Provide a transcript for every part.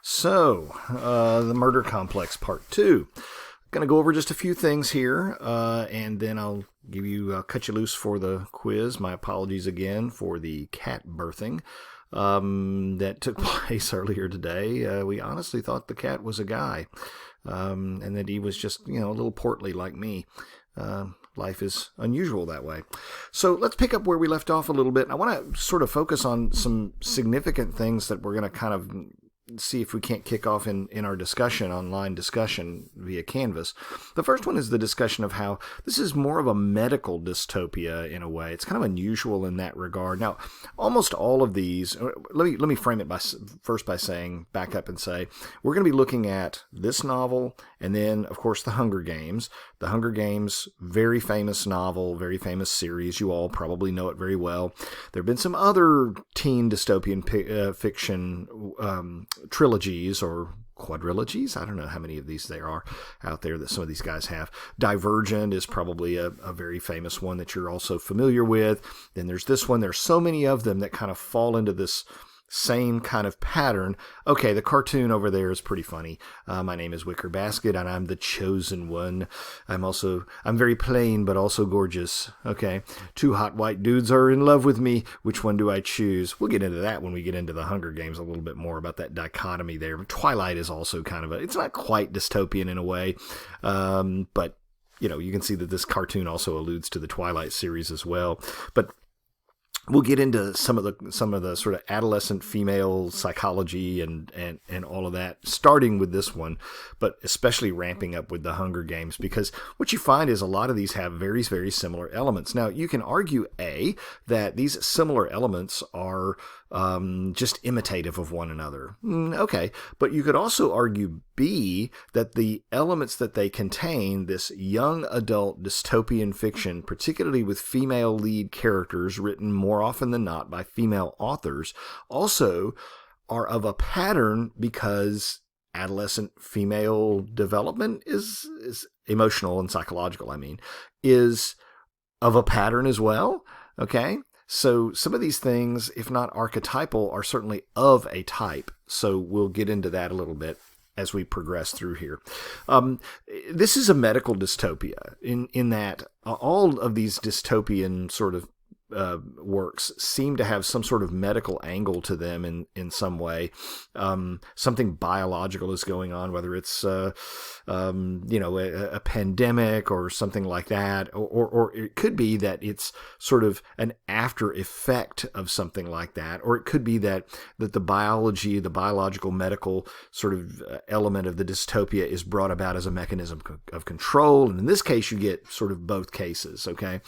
The Murder Complex Part 2. Going to go over just a few things here, and then I'll cut you loose for the quiz. My apologies again for the cat birthing that took place earlier today. We honestly thought the cat was a guy, and that he was just, a little portly like me. Life is unusual that way. So let's pick up where we left off a little bit. I want to sort of focus on some significant things that we're going to kind of see if we can't kick off in our online discussion via Canvas. The first one is the discussion of how this is more of a medical dystopia in a way. It's kind of unusual in that regard. Now, almost all of these, let me frame it by saying, back up and say, we're going to be looking at this novel and then, of course, The Hunger Games. The Hunger Games, very famous novel, very famous series. You all probably know it very well. There have been some other teen dystopian fiction trilogies or quadrilogies. I don't know how many of these there are out there that some of these guys have. Divergent is probably a very famous one that you're also familiar with. Then there's this one. There's so many of them that kind of fall into this same kind of pattern. Okay, the cartoon over there is pretty funny. My name is Wicker Basket, and I'm the chosen one. I'm very plain, but also gorgeous. Okay, two hot white dudes are in love with me. Which one do I choose? We'll get into that when we get into the Hunger Games a little bit more about that dichotomy there. Twilight is also kind of it's not quite dystopian in a way, but you can see that this cartoon also alludes to the Twilight series as well. But we'll get into some of the sort of adolescent female psychology and all of that, starting with this one, but especially ramping up with the Hunger Games, because what you find is a lot of these have very, very similar elements. Now, you can argue, that these similar elements are just imitative of one another. Okay, but you could also argue, B, that the elements that they contain, this young adult dystopian fiction, particularly with female lead characters written more often than not by female authors, also are of a pattern because adolescent female development is emotional and psychological, is of a pattern as well. Okay? So some of these things, if not archetypal, are certainly of a type. So we'll get into that a little bit as we progress through here. This is a medical dystopia in that all of these dystopian sort of works seem to have some sort of medical angle to them in some way. Something biological is going on, whether it's a pandemic or something like that, or it could be that it's sort of an after effect of something like that, or it could be that the biological medical sort of element of the dystopia is brought about as a mechanism of control, and in this case you get sort of both cases. Okay,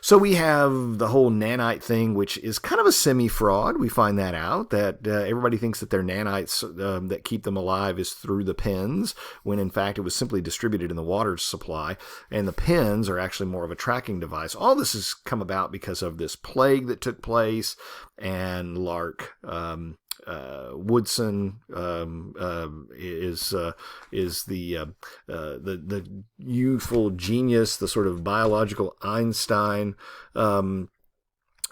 so we have the whole nanite thing, which is kind of a semi-fraud. We find that out, that everybody thinks that their nanites that keep them alive is through the pens, when in fact it was simply distributed in the water supply, and the pens are actually more of a tracking device. All this has come about because of this plague that took place, and Lark Woodson is the youthful genius, the sort of biological Einstein,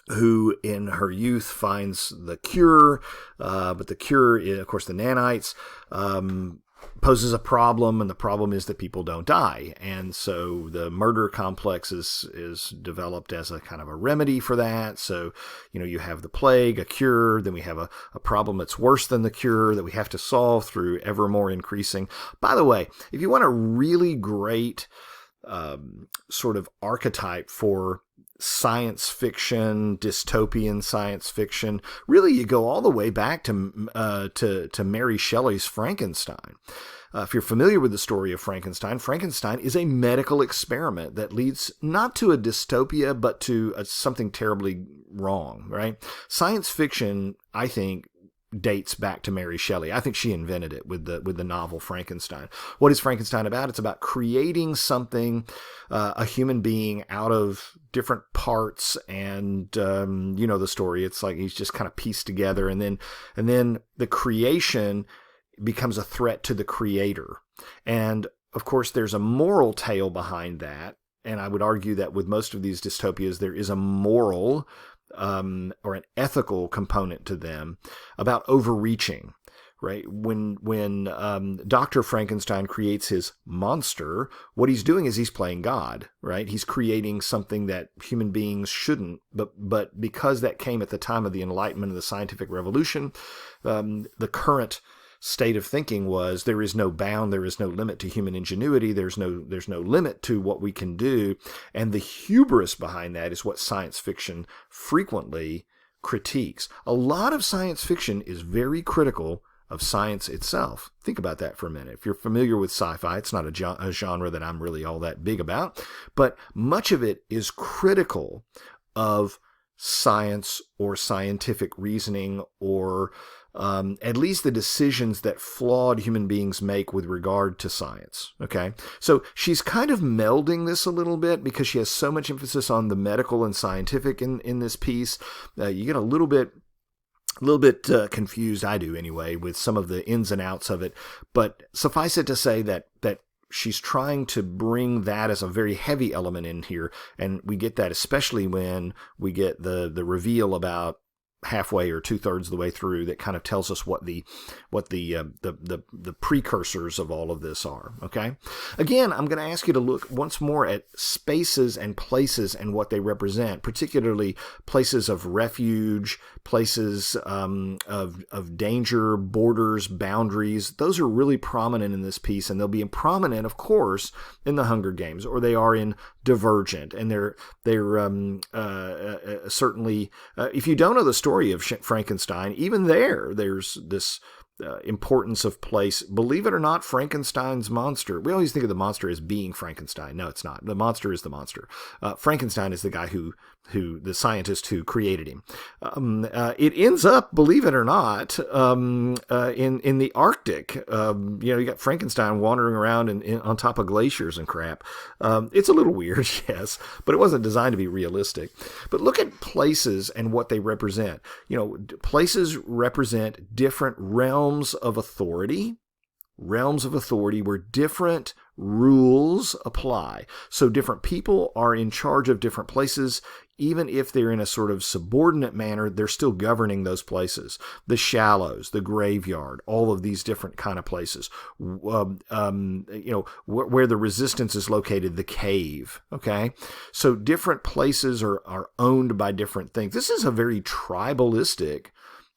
who in her youth finds the cure, but the cure, of course, the nanites, poses a problem, and the problem is that people don't die. And so the murder complex is developed as a kind of a remedy for that. So, you have the plague, a cure, then we have a problem that's worse than the cure that we have to solve through ever more increasing. By the way, if you want a really great sort of archetype for science fiction, dystopian science fiction, really you go all the way back to Mary Shelley's Frankenstein. If you're familiar with the story of Frankenstein, Frankenstein is a medical experiment that leads not to a dystopia, but to something terribly wrong, right? Science fiction, I think, dates back to Mary Shelley. I think she invented it with the novel Frankenstein. What is Frankenstein about? It's about creating something, a human being out of different parts, and the story. It's like he's just kind of pieced together, and then the creation becomes a threat to the creator. And of course, there's a moral tale behind that. And I would argue that with most of these dystopias, there is a moral or an ethical component to them about overreaching, right? When Dr. Frankenstein creates his monster, what he's doing is he's playing God, right? He's creating something that human beings shouldn't, but because that came at the time of the Enlightenment of the scientific revolution, the current state of thinking was there is no bound, there is no limit to human ingenuity, there's no limit to what we can do, and the hubris behind that is what science fiction frequently critiques. A lot of science fiction is very critical of science itself. Think about that for a minute. If you're familiar with sci-fi, it's not a genre that I'm really all that big about, but much of it is critical of science or scientific reasoning, or at least the decisions that flawed human beings make with regard to science. Okay, so she's kind of melding this a little bit because she has so much emphasis on the medical and scientific in this piece. You get a little bit confused, I do anyway, with some of the ins and outs of it. But suffice it to say that she's trying to bring that as a very heavy element in here, and we get that especially when we get the reveal about halfway or 2/3 of the way through that kind of tells us what the precursors of all of this are. Okay, again, I'm going to ask you to look once more at spaces and places and what they represent, particularly places of refuge, places of danger, borders, boundaries. Those are really prominent in this piece, and they'll be prominent, of course, in the Hunger Games, or they are in Divergent, and they're certainly, if you don't know the story of Frankenstein, even there's this importance of place. Believe it or not, Frankenstein's monster, we always think of the monster as being Frankenstein. No, it's not. The monster is the monster. Frankenstein is the guy who the scientist who created him. It ends up, believe it or not, in the Arctic. You got Frankenstein wandering around on top of glaciers and crap. It's a little weird, yes, but it wasn't designed to be realistic. But look at places and what they represent. Places represent different realms of authority where different rules apply. So different people are in charge of different places. Even if they're in a sort of subordinate manner, they're still governing those places. The shallows, the graveyard, all of these different kind of places. Where the resistance is located, the cave. Okay, so different places are owned by different things. This is a very tribalistic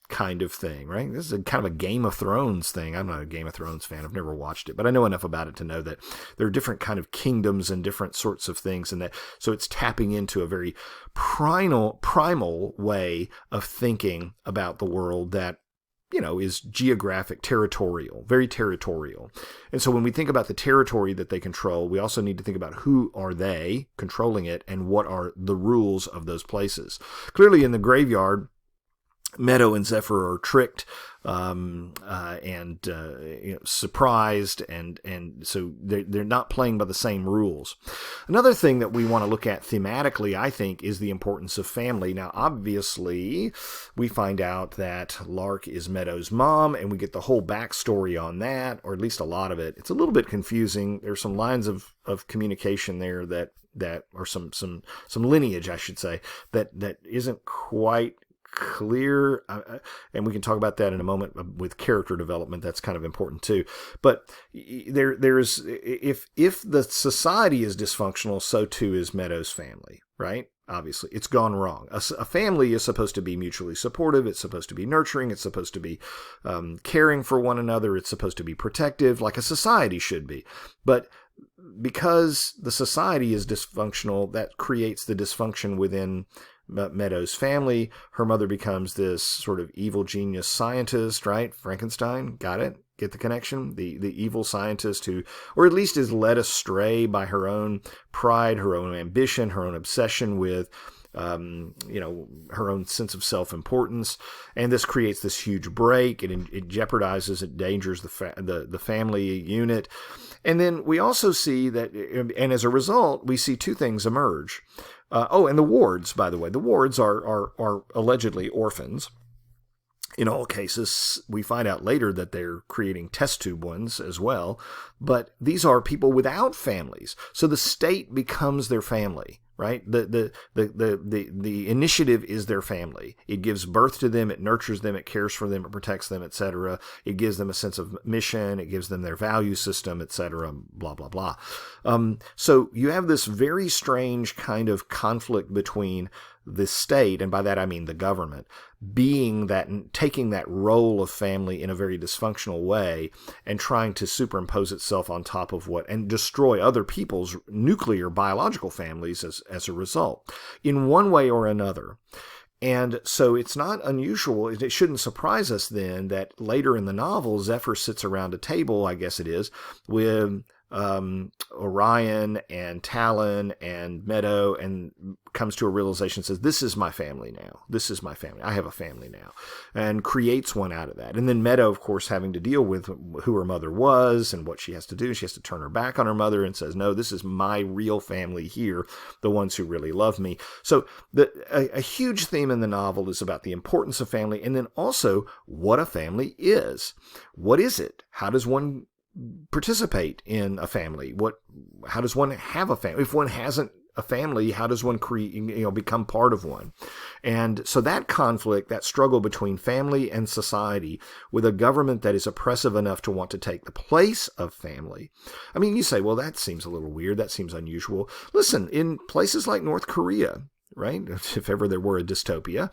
kind of thing, right? This is kind of a Game of Thrones thing. I'm not a Game of Thrones fan. I've never watched it, but I know enough about it to know that there are different kind of kingdoms and different sorts of things, and that so it's tapping into a very primal way of thinking about the world that is geographic, territorial, very territorial. And so when we think about the territory that they control, we also need to think about who are they controlling it and what are the rules of those places. Clearly in the graveyard, Meadow and Zephyr are tricked and surprised, and so they're not playing by the same rules. Another thing that we want to look at thematically, I think, is the importance of family. Now, obviously, we find out that Lark is Meadow's mom, and we get the whole backstory on that, or at least a lot of it. It's a little bit confusing. There's some lines of communication there that or some lineage, I should say, that isn't quite clear, and we can talk about that in a moment with character development. That's kind of important too. But there's if the society is dysfunctional, so too is Meadow's family, right? Obviously, it's gone wrong. A family is supposed to be mutually supportive. It's supposed to be nurturing. It's supposed to be caring for one another. It's supposed to be protective, like a society should be. But because the society is dysfunctional, that creates the dysfunction within Meadow's family. Her mother becomes this sort of evil genius scientist, right? Frankenstein, got it? Get the connection? The evil scientist who, or at least is led astray by her own pride, her own ambition, her own obsession with her own sense of self-importance, and this creates this huge break. It jeopardizes, it endangers the family unit. And then we also see that, and as a result, we see two things emerge. And the wards, by the way. The wards are allegedly orphans. In all cases, we find out later that they're creating test tube ones as well. But these are people without families. So the state becomes their family, right? The initiative is their family. It gives birth to them, it nurtures them, it cares for them, it protects them, etc. It gives them a sense of mission, it gives them their value system, etc. Blah blah blah. So you have this very strange kind of conflict between the state, and by that I mean the government, being that, taking that role of family in a very dysfunctional way and trying to superimpose itself on top of what, and destroy other people's nuclear biological families as a result, in one way or another. And so it's not unusual, it shouldn't surprise us then that later in the novel, Zephyr sits around a table, I guess it is, with Orion and Talon and Meadow, and comes to a realization, says, this is my family now. This is my family. I have a family now. And creates one out of that. And then Meadow, of course, having to deal with who her mother was and what she has to do. She has to turn her back on her mother and says, no, this is my real family here, the ones who really love me. So a huge theme in the novel is about the importance of family, and then also what a family is. What is it? How does one participate in a family? How does one have a family? If one hasn't a family, how does one become part of one? And so that conflict, that struggle between family and society, with a government that is oppressive enough to want to take the place of family. I mean, you say, well, that seems a little weird. That seems unusual. Listen, in places like North Korea, right? If ever there were a dystopia,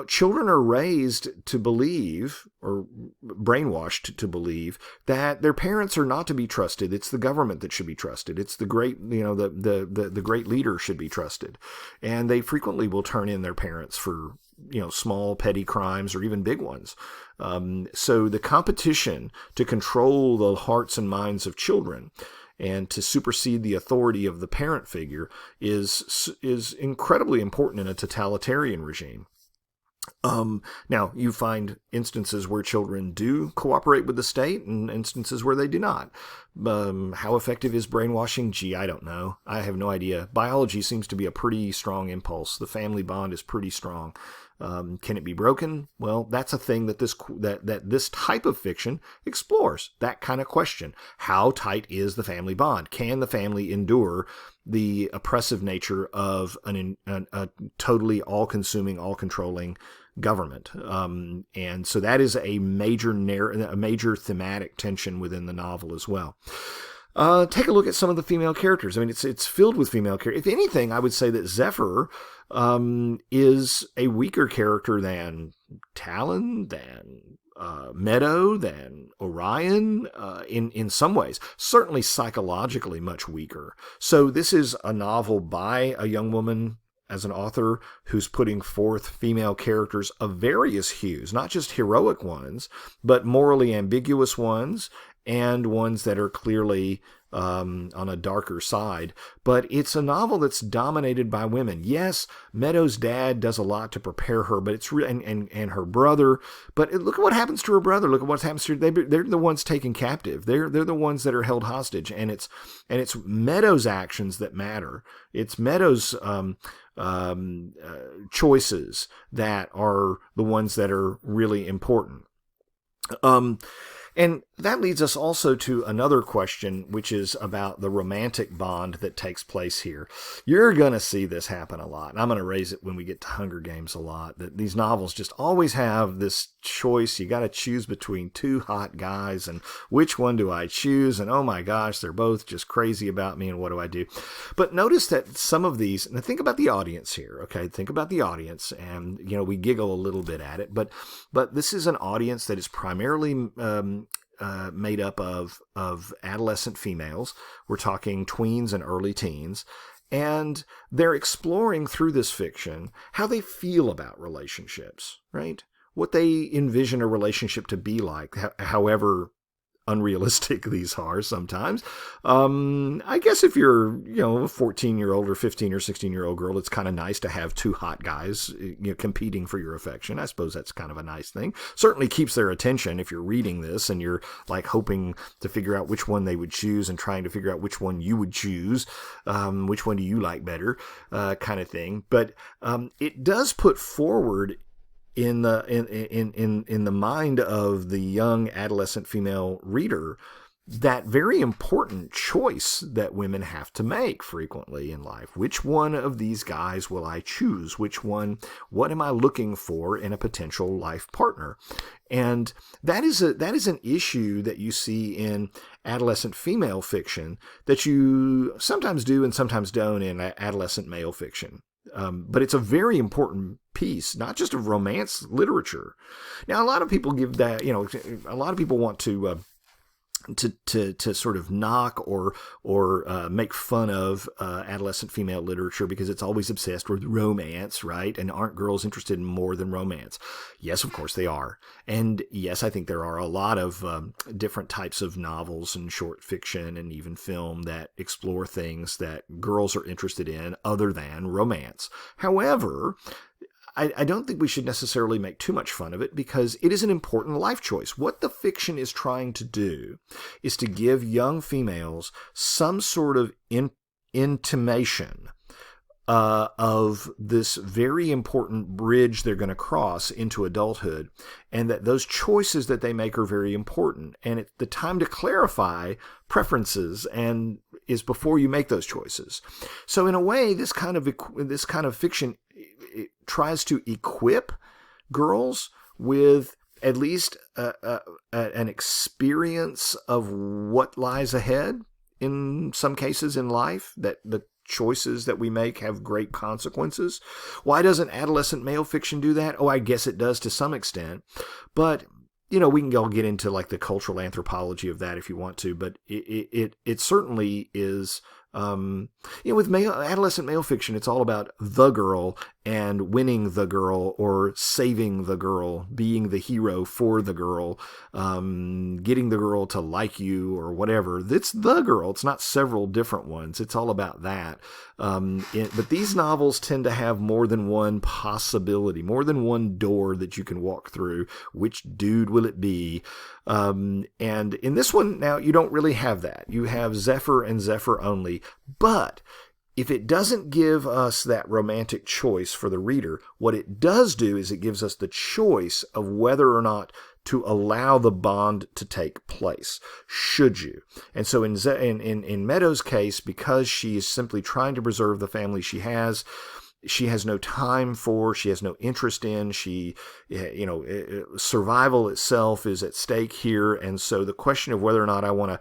children are raised to believe, or brainwashed to believe, that their parents are not to be trusted. It's the government that should be trusted. It's the great, the great leader should be trusted. And they frequently will turn in their parents for, small petty crimes or even big ones. So the competition to control the hearts and minds of children and to supersede the authority of the parent figure is incredibly important in a totalitarian regime. Now, you find instances where children do cooperate with the state and instances where they do not. How effective is brainwashing? Gee, I don't know. I have no idea. Biology seems to be a pretty strong impulse. The family bond is pretty strong. Can it be broken? Well, that's a thing that this type of fiction explores, that kind of question. How tight is the family bond? Can the family endure the oppressive nature of a totally all-consuming, all-controlling government? And so that is a major thematic tension within the novel as well. Take a look at some of the female characters. I mean, it's filled with female characters. If anything, I would say that Zephyr is a weaker character than Talon, than Meadow, than Orion, in some ways. Certainly psychologically much weaker. So this is a novel by a young woman as an author who's putting forth female characters of various hues, not just heroic ones, but morally ambiguous ones, and ones that are clearly on a darker side. But it's a novel that's dominated by women. Yes, Meadow's dad does a lot to prepare her, but it's and her brother. But look at what happens to her brother. Look at what happens to her. They're the ones taken captive. They're the ones that are held hostage, and it's Meadow's actions that matter. It's Meadow's choices that are the ones that are really important. And that leads us also to another question, which is about the romantic bond that takes place here. You're going to see this happen a lot, and I'm going to raise it when we get to Hunger Games a lot, that these novels just always have this choice. You got to choose between two hot guys, and which one do I choose? And oh my gosh, they're both just crazy about me, and what do I do? But notice that some of these, and think about the audience here, okay? Think about the audience, and we giggle a little bit at it, but this is an audience that is primarily made up of adolescent females. We're talking tweens and early teens. And they're exploring through this fiction how they feel about relationships, right? What they envision a relationship to be like, however unrealistic these are sometimes. I guess if you're, a 14-year-old or 15 or 16-year-old girl, it's kind of nice to have two hot guys, competing for your affection. I suppose that's kind of a nice thing. Certainly keeps their attention if you're reading this and you're like hoping to figure out which one they would choose and trying to figure out which one you would choose. Which one do you like better? Kind of thing. But it does put forward in the mind of the young adolescent female reader that very important choice that women have to make frequently in life. Which one of these guys will I choose? What am I looking for in a potential life partner? And that is an issue that you see in adolescent female fiction that you sometimes do and sometimes don't in adolescent male fiction. But it's a very important piece, not just of romance literature. Now, a lot of people give that, a lot of people want to sort of knock or make fun of adolescent female literature because it's always obsessed with romance, right? And aren't girls interested in more than romance? Yes, of course they are. And yes, I think there are a lot of different types of novels and short fiction and even film that explore things that girls are interested in other than romance. However, I don't think we should necessarily make too much fun of it because it is an important life choice. What the fiction is trying to do is to give young females some sort of intimation of this very important bridge they're going to cross into adulthood, and that those choices that they make are very important. And the time to clarify preferences and is before you make those choices. So in a way, this kind of fiction, it tries to equip girls with at least an experience of what lies ahead in some cases in life, that the choices that we make have great consequences. Why doesn't adolescent male fiction do that? Oh, I guess it does to some extent. But, we can all get into like the cultural anthropology of that if you want to, but it certainly is. With adolescent male fiction, it's all about the girl and winning the girl or saving the girl, being the hero for the girl, getting the girl to like you or whatever. It's the girl. It's not several different ones. It's all about that. But these novels tend to have more than one possibility, more than one door that you can walk through. Which dude will it be? And in this one, now, you don't really have that. You have Zephyr and Zephyr only. But if it doesn't give us that romantic choice for the reader, what it does do is it gives us the choice of whether or not to allow the bond to take place, should you. And so in Meadow's case, because she is simply trying to preserve the family she has no time for, she has no interest in, survival itself is at stake here. And so the question of whether or not I want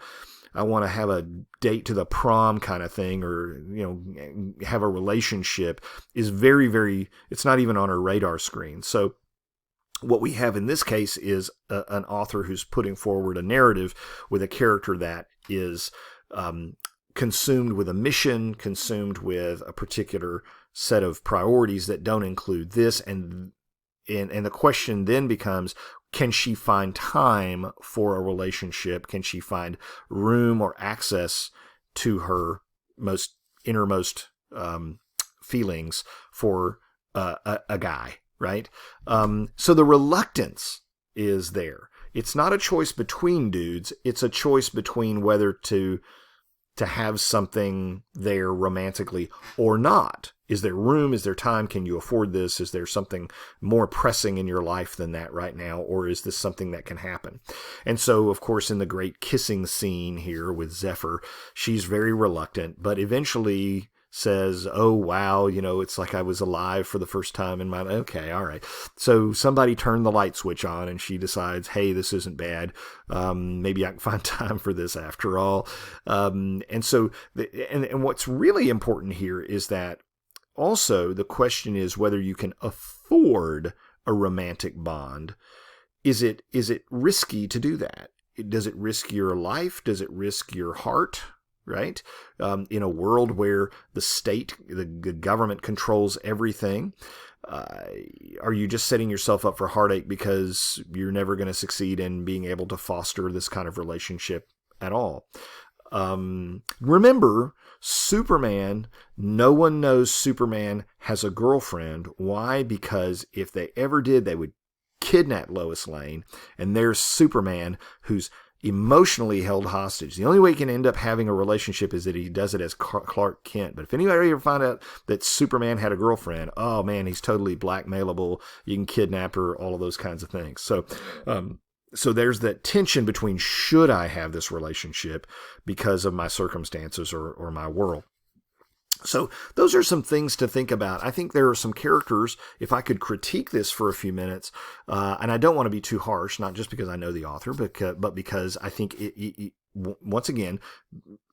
to have a date to the prom kind of thing, or, have a relationship, is very, very, it's not even on her radar screen. So what we have in this case is an author who's putting forward a narrative with a character that is consumed with a mission, consumed with a particular set of priorities that don't include this. And the question then becomes, can she find time for a relationship? Can she find room or access to her most innermost feelings for a guy, right? So the reluctance is there. It's not a choice between dudes. It's a choice between whether to have something there romantically or not. Is there room? Is there time? Can you afford this? Is there something more pressing in your life than that right now? Or is this something that can happen? And so, of course, in the great kissing scene here with Zephyr, she's very reluctant, but eventually says, oh, wow, it's like I was alive for the first time in my life. Okay, all right. So somebody turned the light switch on and she decides, hey, this isn't bad. Maybe I can find time for this after all. And so, and what's really important here is that also the question is whether you can afford a romantic bond. Is it risky to do that? Does it risk your life? Does it risk your heart? Right? In a world where the state, the government controls everything, are you just setting yourself up for heartache because you're never going to succeed in being able to foster this kind of relationship at all? Remember, Superman, no one knows Superman has a girlfriend. Why? Because if they ever did, they would kidnap Lois Lane, and there's Superman who's emotionally held hostage. The only way he can end up having a relationship is that he does it as Clark Kent. But if anybody ever find out that Superman had a girlfriend, oh man, he's totally blackmailable. You can kidnap her, all of those kinds of things. So So there's that tension between should I have this relationship because of my circumstances or my world. So those are some things to think about. I think there are some characters, if I could critique this for a few minutes, and I don't want to be too harsh, not just because I know the author, but because I think once again,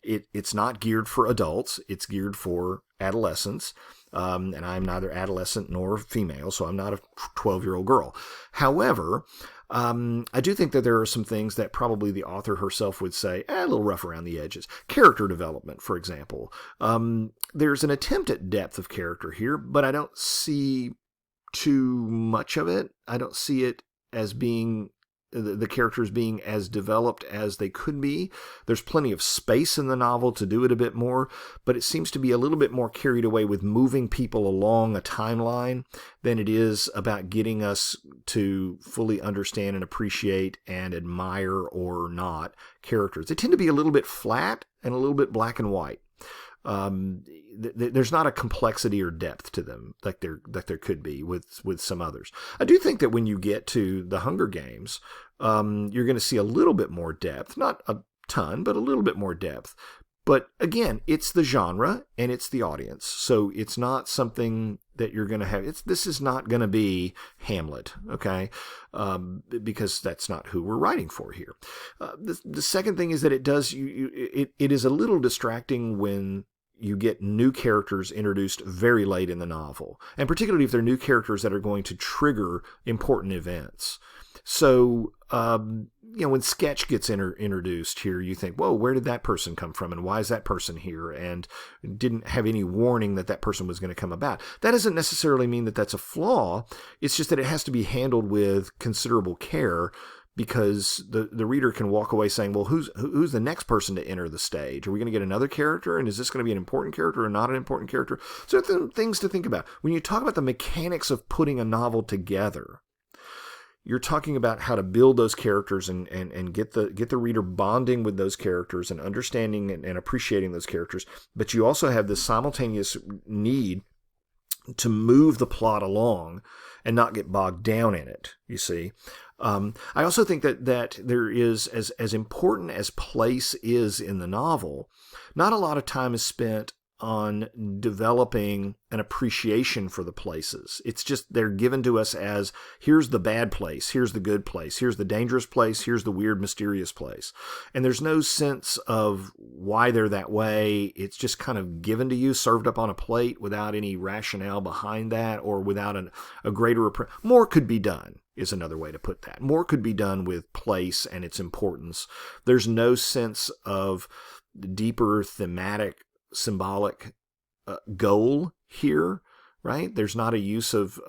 it's not geared for adults. It's geared for adolescents. And I'm neither adolescent nor female, so I'm not a 12-year-old girl. However, I do think that there are some things that probably the author herself would say, a little rough around the edges. Character development, for example. There's an attempt at depth of character here, but I don't see too much of it. I don't see it as being the characters being as developed as they could be. There's plenty of space in the novel to do it a bit more, but it seems to be a little bit more carried away with moving people along a timeline than it is about getting us to fully understand and appreciate and admire or not characters. They tend to be a little bit flat and a little bit black and white. There's not a complexity or depth to them like there could be with some others. I do think that when you get to the Hunger Games, you're going to see a little bit more depth, not a ton, but a little bit more depth. But again, it's the genre and it's the audience, so it's not something that you're going to have. This is not going to be Hamlet, okay? Because that's not who we're writing for here. The second thing is that it is a little distracting when you get new characters introduced very late in the novel, and particularly if they're new characters that are going to trigger important events. So, when Sketch gets introduced here, you think, whoa, where did that person come from? And why is that person here? And didn't have any warning that person was going to come about. That doesn't necessarily mean that that's a flaw. It's just that it has to be handled with considerable care, because the reader can walk away saying, well, who's the next person to enter the stage? Are we going to get another character? And is this going to be an important character or not an important character? So things to think about. When you talk about the mechanics of putting a novel together, you're talking about how to build those characters and get the reader bonding with those characters and understanding and appreciating those characters. But you also have this simultaneous need to move the plot along and not get bogged down in it, you see. I also think that there is, as important as place is in the novel, not a lot of time is spent on developing an appreciation for the places. It's just they're given to us as, here's the bad place, here's the good place, here's the dangerous place, here's the weird, mysterious place. And there's no sense of why they're that way. It's just kind of given to you, served up on a plate without any rationale behind that, or without a greater... More could be done, is another way to put that. More could be done with place and its importance. There's no sense of deeper thematic, symbolic goal here, right? There's not a use of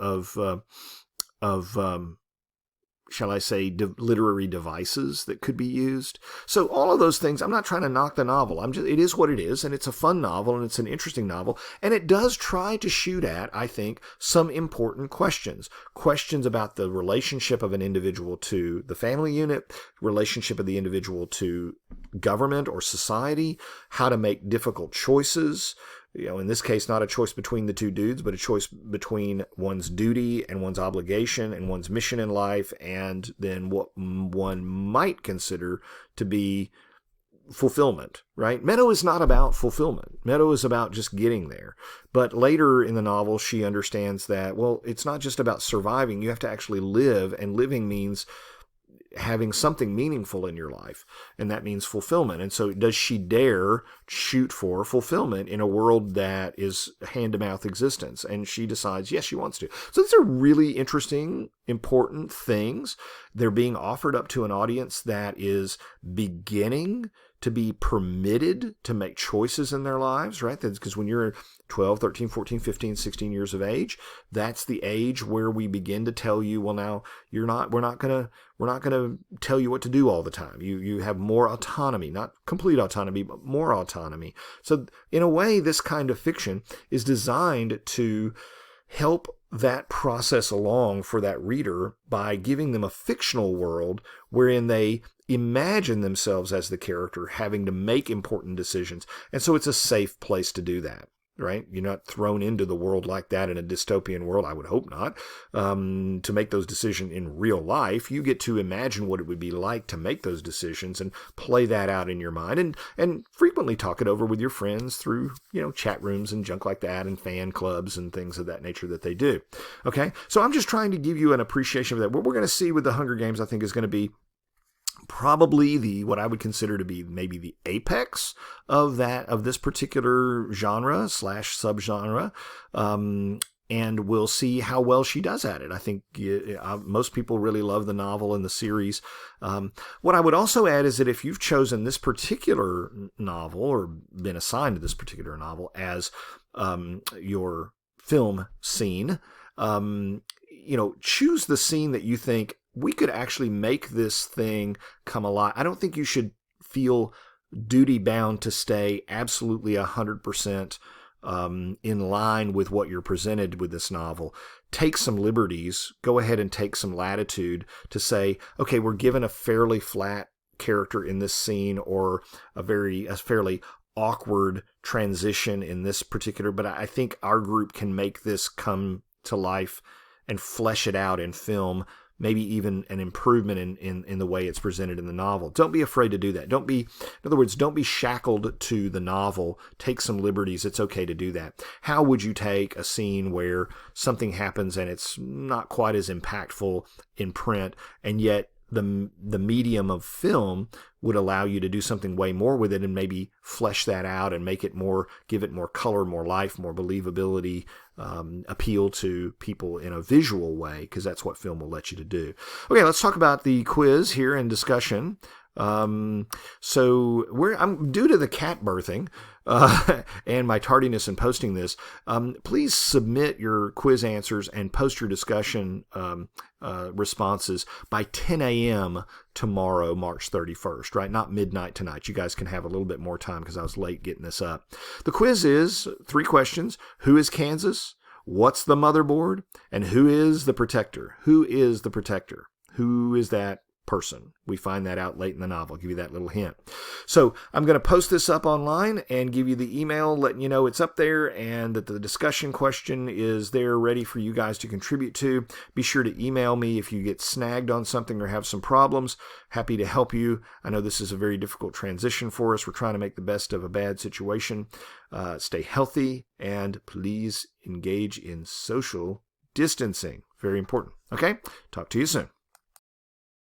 shall I say, literary devices that could be used. So all of those things, I'm not trying to knock the novel. It is what it is, and it's a fun novel, and it's an interesting novel, and it does try to shoot at, I think, some important questions. Questions about the relationship of an individual to the family unit, relationship of the individual to government or society, how to make difficult choices. In this case, not a choice between the two dudes, but a choice between one's duty and one's obligation and one's mission in life, and then what one might consider to be fulfillment, right? Meadow is not about fulfillment. Meadow is about just getting there. But later in the novel, she understands that, well, it's not just about surviving. You have to actually live, and living means having something meaningful in your life, and that means fulfillment. And so does she dare shoot for fulfillment in a world that is hand-to-mouth existence? And she decides, yes, she wants to. So these are really interesting, important things. They're being offered up to an audience that is beginning to be permitted to make choices in their lives, right? That's because when you're 12, 13, 14, 15, 16 years of age, that's the age where we begin to tell you, well, now we're not going to tell you what to do all the time. You have more autonomy, not complete autonomy, but more autonomy. So in a way, this kind of fiction is designed to help that process along for that reader by giving them a fictional world wherein they imagine themselves as the character having to make important decisions. And so it's a safe place to do that. right? You're not thrown into the world like that in a dystopian world. I would hope not. To make those decisions in real life, you get to imagine what it would be like to make those decisions and play that out in your mind, and frequently talk it over with your friends through, chat rooms and junk like that, and fan clubs and things of that nature that they do. Okay. So I'm just trying to give you an appreciation of that. What we're going to see with the Hunger Games, I think, is going to be probably what I would consider to be maybe the apex of this particular genre / subgenre. And we'll see how well she does at it. I think most people really love the novel and the series. What I would also add is that if you've chosen this particular novel or been assigned to this particular novel as your film scene, choose the scene that you think we could actually make this thing come alive. I don't think you should feel duty bound to stay absolutely 100% in line with what you're presented with this novel. Take some liberties, go ahead and take some latitude to say, okay, we're given a fairly flat character in this scene, or a fairly awkward transition in this particular, but I think our group can make this come to life and flesh it out in film, maybe even an improvement in the way it's presented in the novel. Don't be afraid to do that. Don't be shackled to the novel. Take some liberties. It's okay to do that. How would you take a scene where something happens and it's not quite as impactful in print, and yet the medium of film would allow you to do something way more with it and maybe flesh that out and give it more color, more life, more believability, appeal to people in a visual way, because that's what film will let you to do. Okay, let's talk about the quiz here in discussion. I'm due to the cat birthing and my tardiness in posting this. Please submit your quiz answers and post your discussion responses by 10 a.m. tomorrow, March 31st, right? Not midnight tonight. You guys can have a little bit more time because I was late getting this up. The quiz is 3 questions. Who is Kansas? What's the motherboard? And who is the protector? Who is the protector? Who is that person? We find that out late in the novel. I'll give you that little hint. So I'm going to post this up online and give you the email letting you know it's up there and that the discussion question is there ready for you guys to contribute to. Be sure to email me if you get snagged on something or have some problems. Happy to help you. I know this is a very difficult transition for us. We're trying to make the best of a bad situation. Stay healthy and please engage in social distancing. Very important. Okay? Talk to you soon.